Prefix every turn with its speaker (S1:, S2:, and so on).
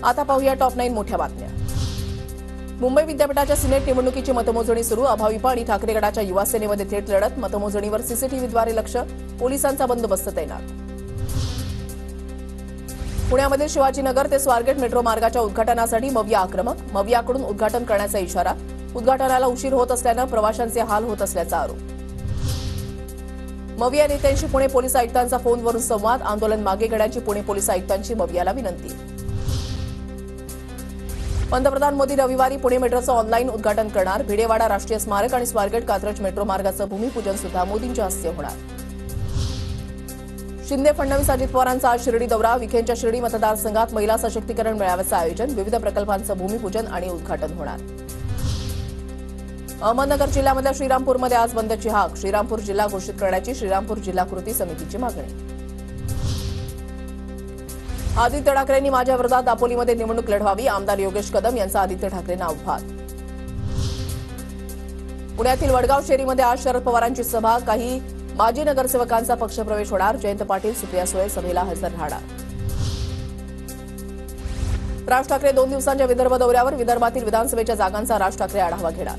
S1: आता पाहूया टॉप 9 मोठ्या बातम्या। मुंबई विद्यापीठाच्या सिनेट निवडणुकीची मतमोजणी सुरू। अभाविपा आणि ठाकरे गटाच्या युवा सेनेमध्ये थेट लढत। मतमोजणीवर सीसीटीव्हीद्वारे लक्ष, पोलिसांचा बंदोबस्त तैनात। पुण्यामधील शिवाजीनगर ते स्वारगेट मेट्रो मार्गाच्या उद्घाटनासाठी मविया आक्रमक। मवियाकडून उद्घाटन करण्याचा इशारा। उद्घाटनाला उशीर होत असल्यानं प्रवाशांचे हाल होत असल्याचा आरोप। मविया नेत्यांशी पुणे पोलीस आयुक्तांचा फोनवरून संवाद। आंदोलन मागे घेण्याची पुणे पोलीस आयुक्तांची मवियाला विनंती। पंतप्रधान मोदी रविवारी पुणे मेट्रोचं ऑनलाईन उद्घाटन करणार। भिडेवाडा राष्ट्रीय स्मारक आणि स्वारगेट कात्रज मेट्रो मार्गाचं भूमिपूजन सुद्धा मोदींच्या हस्ते होणार। शिंदे फडणवीस अजित पवारांचा आज शिर्डी दौरा। विखेंच्या शिर्डी मतदारसंघात महिला सशक्तीकरण मेळाव्याचं आयोजन। विविध प्रकल्पांचं भूमिपूजन आणि उद्घाटन होणार। अहमदनगर जिल्ह्यामधल्या श्रीरामपूरमध्ये आज बंदची हाक। श्रीरामपूर जिल्हा घोषित करण्याची श्रीरामपूर जिल्हा कृती समितीची मागणी। आदित्य ठाकरेंनी माझ्या विरोधात दापोलीमध्ये निवडणूक लढवावी। आमदार योगेश कदम यांचा आदित्य ठाकरेंना आव्हान। पुण्यातील वडगाव शेरीमध्ये आज शरद पवारांची सभा। काही माजी नगरसेवकांचा पक्षप्रवेश होणार। जयंत पाटील, सुप्रिया सुळे सभेला हजर राहणार। राज ठाकरे 2 दिवसांच्या विदर्भ दौऱ्यावर। विदर्भातील विधानसभेच्या जागांचा राज ठाकरे आढावा घेणार।